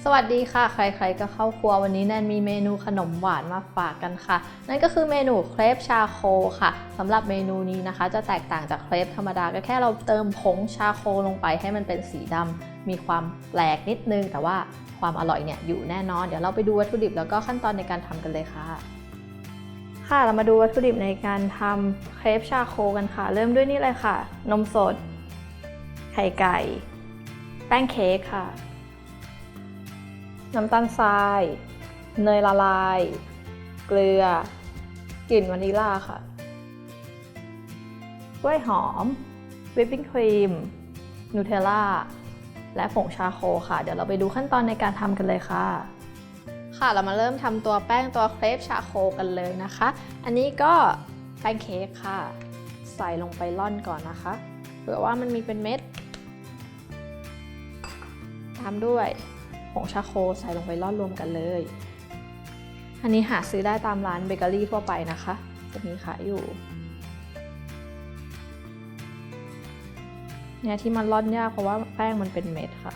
สวัสดีค่ะใครๆก็เข้าครัววันนี้แนนมีเมนูขนมหวานมาฝากกันค่ะนั่นก็คือเมนูเครปชาโคค่ะสำหรับเมนูนี้นะคะจะแตกต่างจากเครปธรรมดาก็แค่เราเติมผงชาโคลงไปให้มันเป็นสีดำมีความแปลกนิดนึงแต่ว่าความอร่อยเนี่ยอยู่แน่นอนเดี๋ยวเราไปดูวัตถุดิบแล้วก็ขั้นตอนในการทำกันเลยค่ะเรามาดูวัตถุดิบในการทำเครปชาโคกันค่ะเริ่มด้วยนี่เลยค่ะนมสดไข่ไก่แป้งเค้กค่ะน้ำตาลทรายเนยละลายเกลือกลิ่นวานิลลาค่ะกล้วยหอมวิปปิ้งครีมนูเทลล่าและผงชาโคค่ะเดี๋ยวเราไปดูขั้นตอนในการทำกันเลยค่ะเรามาเริ่มทำตัวแป้งตัวเครปชาโคกันเลยนะคะอันนี้ก็แป้งเค้กค่ะใส่ลงไปร่อนก่อนนะคะเผื่อว่ามันมีเป็นเม็ดตามด้วยผงชาโคใส่ลงไปร่อนรวมกันเลยอันนี้หาซื้อได้ตามร้านเบเกอรี่ทั่วไปนะคะจะมีขายอยู่เนี่ยที่มันร่อนยากเพราะว่าแป้งมันเป็นเม็ดค่ะ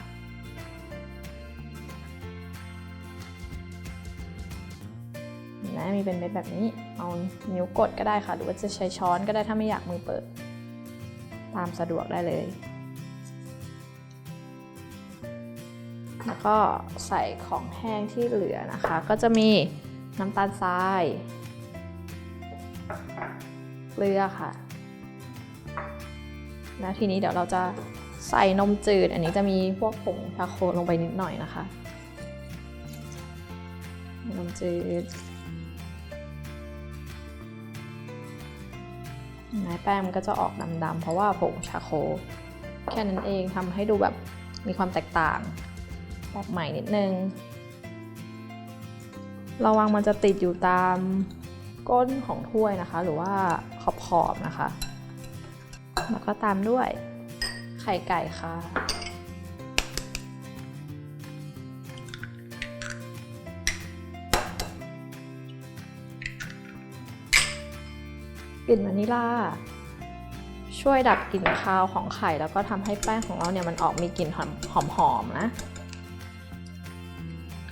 นะมีเป็นเม็ดแบบนี้เอานิ้วกดก็ได้ค่ะหรือว่าจะใช้ช้อนก็ได้ถ้าไม่อยากมือเปิดตามสะดวกได้เลยแล้วก็ใส่ของแห้งที่เหลือนะคะก็จะมีน้ำตาลทรายเกลือค่ะแล้วทีนี้เดี๋ยวเราจะใส่นมจืดอันนี้จะมีพวกผงชาโคลงไปนิดหน่อยนะคะนมจืดแป้งมันก็จะออกดำๆเพราะว่าผงชาโคแค่นั้นเองทำให้ดูแบบมีความแตกต่างแบบใหม่นิดนึงระวังมันจะติดอยู่ตามก้นของถ้วยนะคะหรือว่าขอบๆนะคะแล้วก็ตามด้วยไข่ไก่ค่ะกลิ่นวานิลลาช่วยดับกลิ่นคาวของไข่แล้วก็ทำให้แป้งของเราเนี่ยมันออกมีกลิ่นหอมๆนะ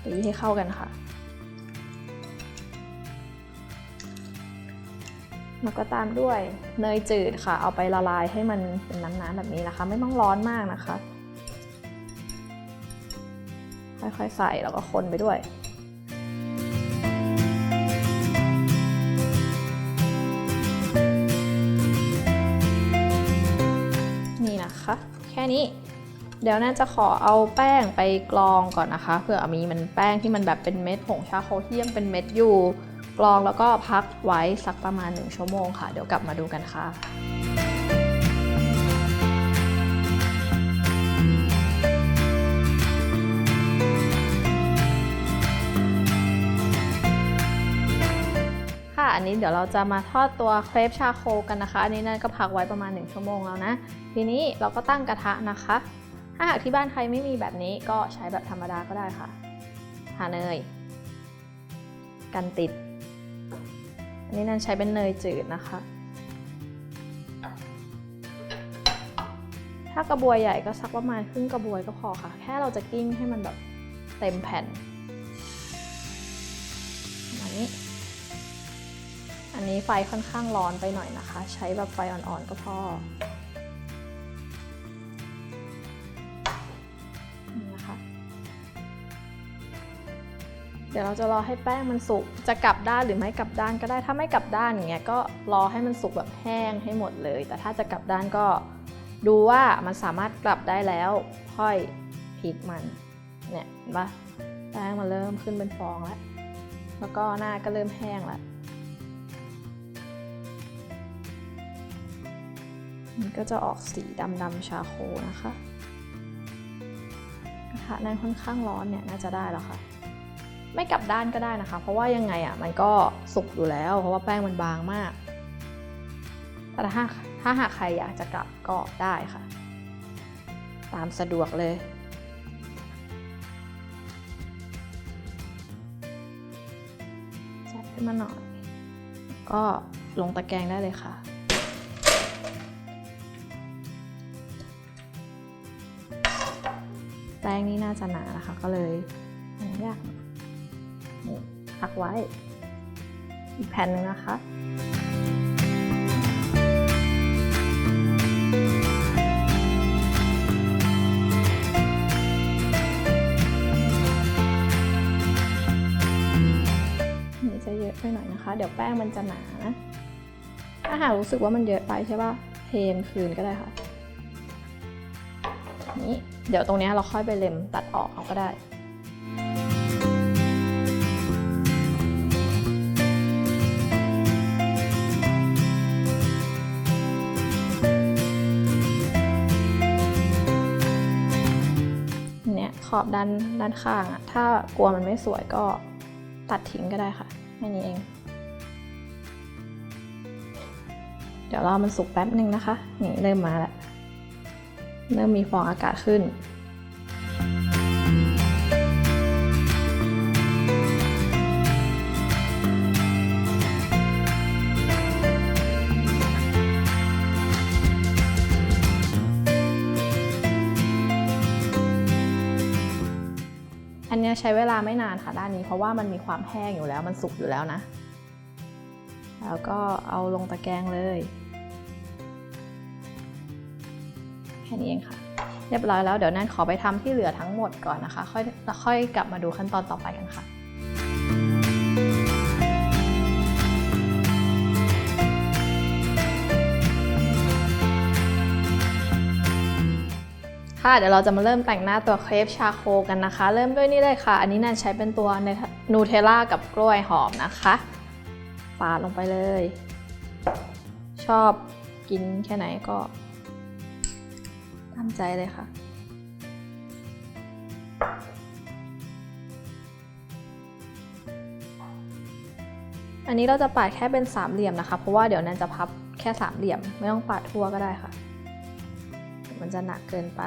ตีให้เข้ากันค่ะแล้วก็ตามด้วยเนยจืดค่ะเอาไปละลายให้มันเป็นน้ำๆแบบนี้นะคะไม่ต้องร้อนมากนะคะค่อยๆใส่แล้วก็คนไปด้วยนี่นะคะแค่นี้เดี๋ยวน่าจะขอเอาแป้งไปกรองก่อนนะคะเผื่อมีมันแป้งที่มันแบบเป็นเม็ดผงชาโคที่ยังเป็นเม็ดอยู่กรองแล้วก็พักไว้สักประมาณ1 ชั่วโมงค่ะเดี๋ยวกลับมาดูกันค่ะอันนี้เดี๋ยวเราจะมาทอดตัวเครปชาโคกันนะคะอันนี้นั่นก็พักไว้ประมาณ1 ชั่วโมงแล้วนะทีนี้เราก็ตั้งกระทะนะคะถ้าหากที่บ้านใครไม่มีแบบนี้ก็ใช้แบบธรรมดาก็ได้ค่ะทาเนยกันติดอันนี้นั่นใช้เป็นเนยจืดนะคะถ้ากระบวยใหญ่ก็สักประมาณครึ่งกระบวยก็พอค่ะแค่เราจะกิ้งให้มันแบบเต็มแผ่นแบบนี้อันนี้ไฟค่อนข้างร้อนไปหน่อยนะคะใช้แบบไฟอ่อนๆก็พอนี่นะคะเดี๋ยวเราจะรอให้แป้งมันสุกจะกลับด้านหรือไม่กลับด้านก็ได้ถ้าไม่กลับด้านอย่างเงี้ยก็รอให้มันสุกแบบแห้งให้หมดเลยแต่ถ้าจะกลับด้านก็ดูว่ามันสามารถกลับได้แล้วค่อยพลิกมันเนี่ยเห็นปะแป้งมันเริ่มขึ้นเป็นฟองแล้วก็หน้าก็เริ่มแห้งแล้วมันก็จะออกสีดำๆชาโคนะคะกระทะนั้นค่อนข้างร้อนเนี่ยน่าจะได้แล้วค่ะไม่กลับด้านก็ได้นะคะเพราะว่ายังไงมันก็สุกอยู่แล้วเพราะว่าแป้งมันบางมากแต่ถ้าหากใครอยากจะกลับก็ได้ค่ะตามสะดวกเลยจัดขึ้นมาหน่อยก็ลงตะแกรงได้เลยค่ะ แป้งนี่น่าจะหนานะคะก็เลย ยากนี่พักไว้อีกแผ่นนึงนะคะนี่จะเยอะไปหน่อยนะคะเดี๋ยวแป้งมันจะหนาถ้าหากรู้สึกว่ามันเยอะไปใช่ป่ะเทมคืนก็ได้ค่ะนี่เดี๋ยวตรงนี้เราค่อยไปเล็มตัดออกเอาก็ได้เนี่ยขอบด้านข้างอะถ้ากลัวมันไม่สวยก็ตัดทิ้งก็ได้ค่ะแค่นี้เองเดี๋ยวรอมันสุกแป๊บนึงนะคะนี่เริ่มมาแล้วเริ่มมีฟองอากาศขึ้นอันนี้ใช้เวลาไม่นานค่ะด้านนี้เพราะว่ามันมีความแห้งอยู่แล้วมันสุกอยู่แล้วนะแล้วก็เอาลงตะแกรงเลยแค่นี้เองค่ะเรียบร้อยแล้วเดี๋ยวแนนขอไปทำที่เหลือทั้งหมดก่อนนะคะค่อยกลับมาดูขั้นตอนต่อไปกันค่ะเดี๋ยวเราจะมาเริ่มแต่งหน้าตัวเครปชาโคกันนะคะเริ่มด้วยนี่เลยค่ะอันนี้แนนใช้เป็นตัวนูเทลล่ากับกล้วยหอมนะคะปาดลงไปเลยชอบกินแค่ไหนก็ตามใจเลยค่ะอันนี้เราจะปาดแค่เป็นสามเหลี่ยมนะคะเพราะว่าเดี๋ยวแนนจะพับแค่สามเหลี่ยมไม่ต้องปาดทั่วก็ได้ค่ะมันจะหนักเกินไป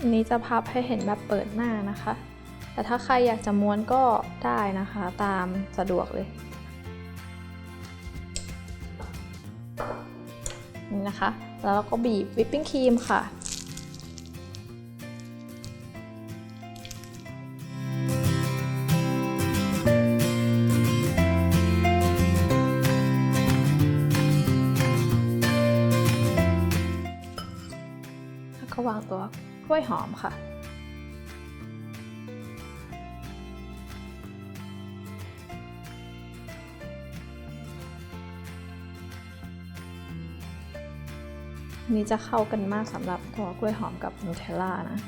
อันนี้จะพับให้เห็นแบบเปิดหน้านะคะแต่ถ้าใครอยากจะม้วนก็ได้นะคะตามสะดวกเลยนี่นะคะแล้วเราก็บีบวิปปิ้งครีมค่ะแล้วก็วางตัวกล้วยหอมค่ะนี้จะเข้ากันมากสำหรับตัวกล้วยหอมกับนูเทลล่านะ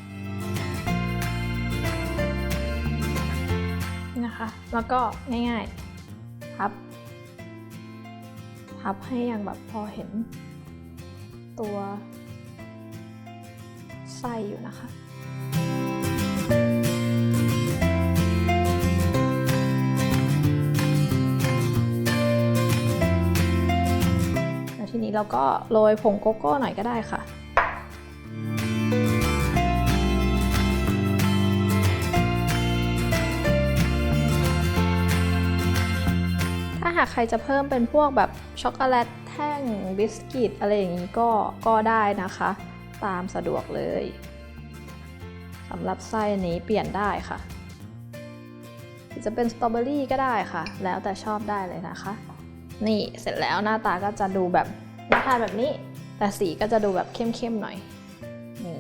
นะคะแล้วก็ง่ายๆพับให้ยังแบบพอเห็นตัวไส้อยู่นะคะทีนี้เราก็โรยผงโกโก้หน่อยก็ได้ค่ะถ้าหากใครจะเพิ่มเป็นพวกแบบช็อกโกแลตแท่งบิสกิตอะไรอย่างนี้ก็ได้นะคะตามสะดวกเลยสำหรับไส้นี้เปลี่ยนได้ค่ะจะเป็นสตรอเบอรี่ก็ได้ค่ะแล้วแต่ชอบได้เลยนะคะนี่เสร็จแล้วหน้าตาก็จะดูแบบน่าทานแบบนี้แต่สีก็จะดูแบบเข้มๆหน่อยนี่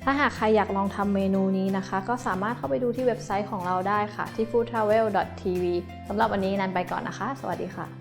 ถ้าหากใครอยากลองทำเมนูนี้นะคะก็สามารถเข้าไปดูที่เว็บไซต์ของเราได้ค่ะที่ foodtravel.tv สำหรับวันนี้นันไปก่อนนะคะสวัสดีค่ะ